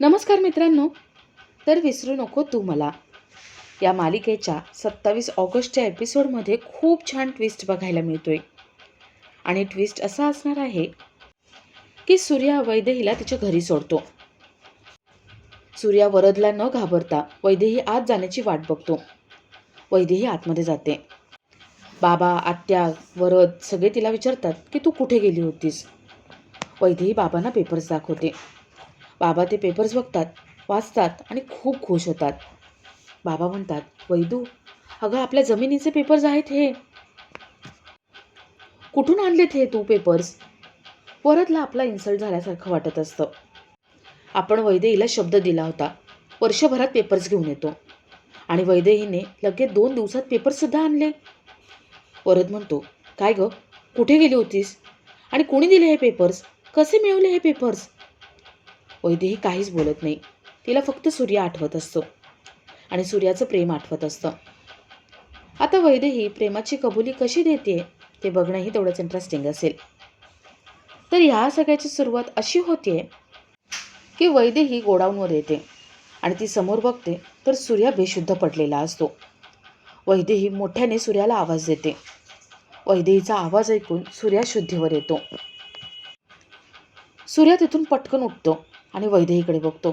नमस्कार मित्रांनो. तर विसरू नको तू मला या मालिकेच्या 27 ऑगस्टच्या एपिसोडमध्ये खूप छान ट्विस्ट बघायला मिळतोय. आणि ट्विस्ट असा असणार आहे की सूर्या वैदेहीला तिच्या घरी सोडतो. सूर्या वरदला न घाबरता वैदेही आत जाण्याची वाट बघतो. वैदेही आतमध्ये जाते. बाबा, आत्या, वरद सगळे तिला विचारतात की तू कुठे गेली होतीस. वैदेही बाबांना पेपर्स दाखवते. बाबा ते पेपर्स बघतात, वाचतात आणि खूप खुश होतात. बाबा म्हणतात, वैदू, अगं आपल्या जमिनीचे पेपर्स आहेत हे. कुठून आणलेत हे तू पेपर्स? वरदला आपला इन्सल्ट झाल्यासारखं वाटत असतं. आपण वैदेहीला शब्द दिला होता, वर्षभरात पेपर्स घेऊन येतो. आणि वैदेहीने लगेच 2 दिवसात पेपर्ससुद्धा आणले. वरद म्हणतो, काय गं, कुठे गेली होतीस? आणि कोणी दिले हे पेपर्स? कसे मिळवले हे पेपर्स? वैदेही काहीच बोलत नाही. तिला फक्त सूर्य आठवत असतो आणि सूर्याचं प्रेम आठवत असतं. आता वैदेही प्रेमाची कबुली कशी देते ते बघणंही तेवढंच इंटरेस्टिंग असेल. तर ह्या सगळ्याची सुरुवात अशी होते की वैदेही गोडाऊनवर येते आणि ती समोर बघते तर सूर्या बेशुद्ध पडलेला असतो. वैदेही मोठ्याने सूर्याला आवाज देते. वैदेहीचा आवाज ऐकून सूर्या शुद्धीवर येतो. सूर्या तिथून पटकन उठतो आणि वैदेहीकडे बघतो.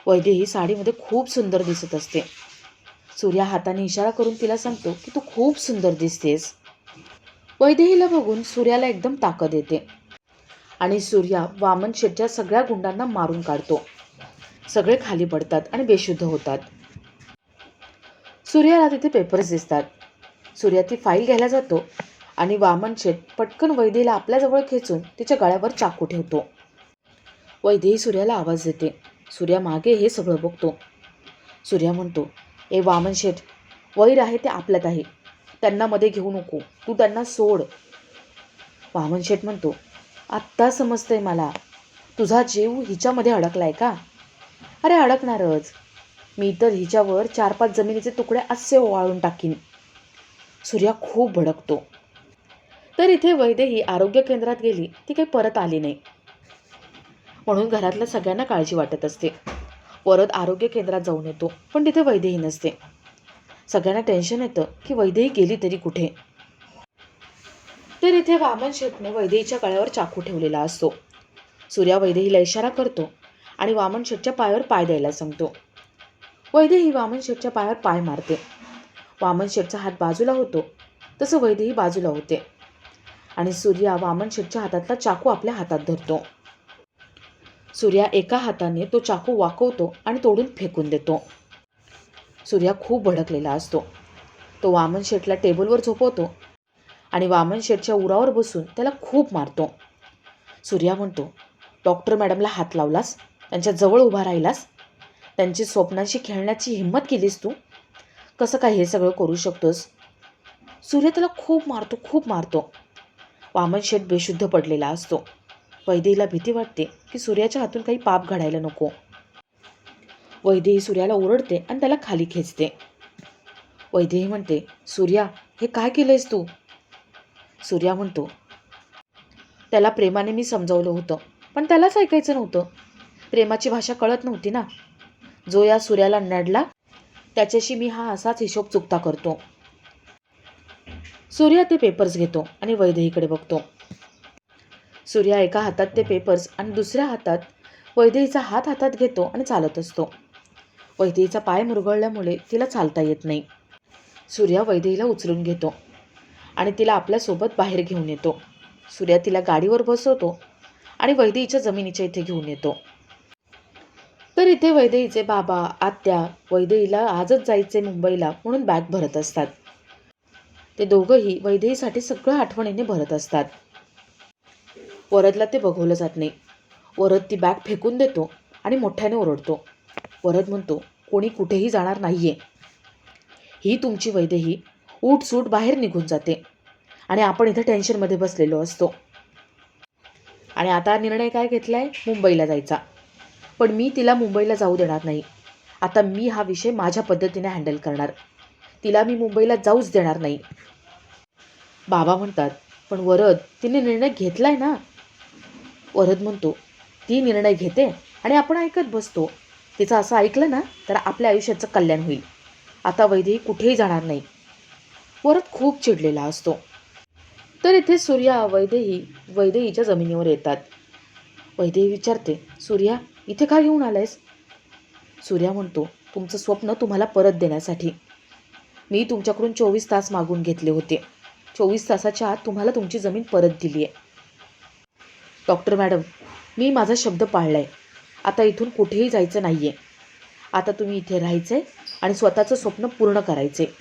वैदेही साडीमध्ये खूप सुंदर दिसत असते. सूर्या हाताने इशारा करून तिला सांगतो की तू खूप सुंदर दिसतेस. वैदेहीला बघून सूर्याला एकदम ताकद येते आणि सूर्या वामन शेठच्या सगळ्या गुंडांना मारून काढतो. सगळे खाली पडतात आणि बेशुद्ध होतात. सूर्याला तिथे पेपर्स दिसतात. सूर्या ती फाईल घ्यायला जातो आणि वामन शेठ पटकन वैदेहीला आपल्याजवळ खेचून तिच्या गळ्यावर चाकू ठेवतो. वैदेही सूर्याला आवाज देते. सूर्या मागे हे सगळं बघतो. सूर्या म्हणतो, ए वामन शेठ, वैर आहे ते आपल्यात आहे. त्यांना मध्ये घेऊ नको, तू त्यांना सोड. वामन शेठ म्हणतो, आत्ता समजतंय मला, तुझा जीव हिच्यामध्ये अडकलाय का? अरे अडकणारच. मी तर हिच्यावर 4-5 जमिनीचे तुकडे असे ओवाळून टाकीन. सूर्या खूप भडकतो. तर इथे वैदेही आरोग्य केंद्रात गेली, ती काही परत आली नाही. म्हणून घरातल्या सगळ्यांना काळजी वाटत असते. वरद आरोग्य केंद्रात जाऊन येतो, पण तिथे वैदेही नसते. सगळ्यांना टेन्शन येतं की वैदेही गेली तरी कुठे. तर इथे वामन शेठने वैदेहीच्या गळ्यावर चाकू ठेवलेला असतो. सूर्या वैदेहीला इशारा करतो आणि वामन शेठच्या पायावर पाय द्यायला सांगतो. वैदेही वामन शेठच्या पायावर पाय मारते. वामन शेठचा हात बाजूला होतो तसं वैदेही बाजूला होते आणि सूर्या वामन शेठच्या हातातला चाकू आपल्या हातात धरतो. सूर्या एका हाताने तो चाकू वाकवतो आणि तोडून फेकून देतो. सूर्या खूप भडकलेला असतो. तो वामन शेठला टेबलवर झोपवतो आणि वामन शेठच्या उरावर बसून त्याला खूप मारतो. सूर्या म्हणतो, डॉक्टर मॅडमला हात लावलास, त्यांच्या जवळ उभा राहिलास, त्यांची स्वप्नांशी खेळण्याची हिंमत केलीस तू, कसं काय हे सगळं करू शकतोस? सूर्या त्याला खूप मारतो. वामन शेठ बेशुद्ध पडलेला असतो. वैदेहीला भीती वाटते की सूर्याच्या हातून काही पाप घडायला नको. वैदेही सूर्याला ओरडते आणि त्याला खाली खेचते. वैदेही म्हणते, सूर्या, हे काय केलंयस तू? सूर्या म्हणतो, त्याला प्रेमाने मी समजावलं होतं, पण त्यालाच ऐकायचं नव्हतं. प्रेमाची भाषा कळत नव्हती ना. जो या सूर्याला नडला त्याच्याशी मी हा असाच हिशोब चुकता करतो. सूर्या ते पेपर्स घेतो आणि वैदेहीकडे बघतो. सूर्या एका हातात ते पेपर्स आणि दुसऱ्या हातात वैदेहीचा हात हातात घेतो आणि चालत असतो. वैदेहीचा पाय मुरगळल्यामुळे तिला चालता येत नाही. सूर्या वैदेहीला उचलून घेतो आणि तिला आपल्यासोबत बाहेर घेऊन येतो. सूर्या तिला गाडीवर बसवतो आणि वैदेहीच्या जमिनीच्या इथे घेऊन येतो. तर इथे वैदेहीचे बाबा, आत्या वैदेहीला आजच जायचे मुंबईला म्हणून बॅग भरत असतात. ते दोघंही वैदेहीसाठी सगळं आठवणीने भरत असतात. वरदला ते बघवलं जात नाही. वरद ती बॅग फेकून देतो आणि मोठ्याने ओरडतो. वरद म्हणतो, कोणी कुठेही जाणार नाहीये. ही तुमची वैदेही उठसूट बाहेर निघून जाते आणि आपण इथे टेन्शनमध्ये बसलेलो असतो. आणि आता निर्णय काय घेतलाय? मुंबईला जायचा. पण मी तिला मुंबईला जाऊ देणार नाही. आता मी हा विषय माझ्या पद्धतीने हँडल करणार. तिला मी मुंबईला जाऊच देणार नाही. बाबा म्हणतात, पण वरद, तिने निर्णय घेतलाय ना. वरद म्हणतो, ती निर्णय घेते आणि आपण ऐकत बसतो. तिचं असं ऐकलं ना तर आपल्या आयुष्याचं कल्याण होईल. आता वैदेही कुठेही जाणार नाही. वरद खूप चिडलेला असतो. तर इथे सूर्या वैदेहीच्या जमिनीवर येतात. वैदेही विचारते, सूर्या इथे का घेऊन आलायस? सूर्या म्हणतो, तुमचं स्वप्न तुम्हाला परत देण्यासाठी. मी तुमच्याकडून 24 तास मागून घेतले होते. 24 तासाच्या आत तुम्हाला तुमची जमीन परत दिली आहे. डॉक्टर मॅडम, मी माझा शब्द पाळला आहे. आता इथून कुठेही जायचं नाही आहे. आता तुम्ही इथे राहायचं आहे आणि स्वतःचं स्वप्न पूर्ण करायचं आहे.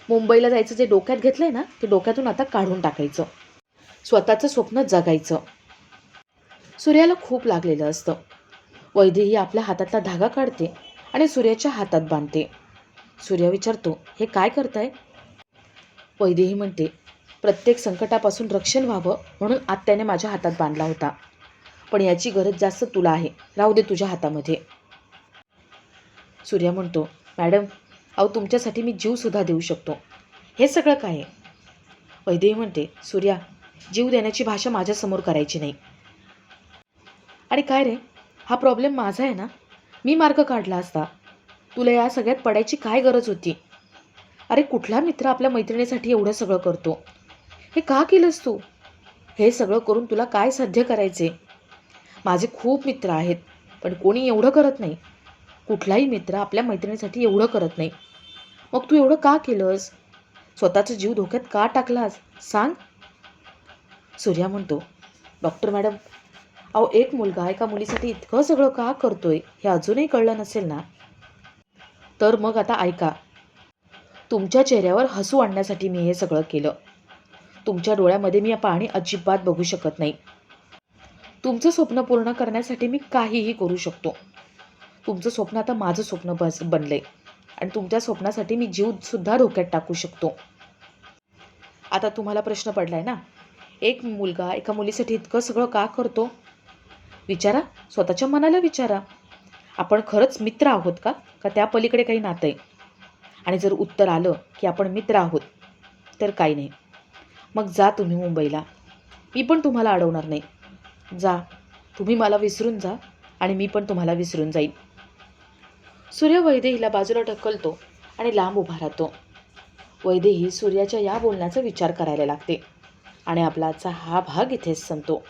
मुंबईला जायचं जे डोक्यात घेतलं आहे ना, ते डोक्यातून आता काढून टाकायचं. स्वतःचं स्वप्न जगायचं. सूर्याला खूप लागलेलं असतं. वैदेही आपल्या हातातला धागा काढते आणि सूर्याच्या हातात बांधते. सूर्या विचारतो, हे काय करताय? वैदेही म्हणते, प्रत्येक संकटापासून रक्षण व्हावं म्हणून आत्याने माझ्या हातात बांधला होता. पण याची गरज जास्त तुला आहे. राहू दे तुझ्या हातामध्ये. सूर्या म्हणतो, मॅडम अहो तुमच्यासाठी मी जीवसुद्धा देऊ शकतो. हे सगळं काय आहे? वैदेही म्हणते, सूर्या जीव देण्याची भाषा माझ्यासमोर करायची नाही. आणि काय रे, हा प्रॉब्लेम माझा आहे ना. मी मार्ग काढला असता. तुला या सगळ्यात पडायची काय गरज होती? अरे कुठला मित्र आपल्या मैत्रिणीसाठी एवढं सगळं करतो? हे का केलंस तू? हे सगळं करून तुला काय साध्य करायचे? माझे खूप मित्र आहेत, पण कोणी एवढं करत नाही. कुठलाही मित्र आपल्या मैत्रिणीसाठी एवढं करत नाही. मग तू एवढं का केलंस? स्वतःचा जीव धोक्यात का टाकलास? सांग. सूर्या म्हणतो, डॉक्टर मॅडम अहो एक मुलगा एका मुलीसाठी इतकं सगळं का करतोय हे अजूनही कळलं नसेल ना, तर मग आता ऐका. तुमच्या चेहऱ्यावर हसू आणण्यासाठी मी हे सगळं केलं. तुमच्या डोळ्यामध्ये मी पाणी अजिबात बघू शकत नाही. तुमचं स्वप्न पूर्ण करण्यासाठी मी काहीही करू शकतो. तुमचं स्वप्न आता माझं स्वप्न बनलंय आणि तुमच्या स्वप्नासाठी मी जीवसुद्धा धोक्यात टाकू शकतो. आता तुम्हाला प्रश्न पडलाय ना, एक मुलगा एका मुलीसाठी इतकं सगळं का करतो? विचारा, स्वतःच्या मनाला विचारा. आपण खरंच मित्र आहोत का त्या पलीकडे काही नातं आहे? आणि जर उत्तर आलं की आपण मित्र आहोत, तर काही नाही. मग जा तुम्ही मुंबईला. मी पण तुम्हाला अडवणार नाही. जा, तुम्ही मला विसरून जा आणि मी पण तुम्हाला विसरून जाईन. सूर्य वैदेहीला बाजूला ढकलतो आणि लांब उभा राहतो. वैदेही सूर्याच्या या बोलण्याचा विचार करायला लागते आणि आपला आजचा हा भाग इथेच संपतो.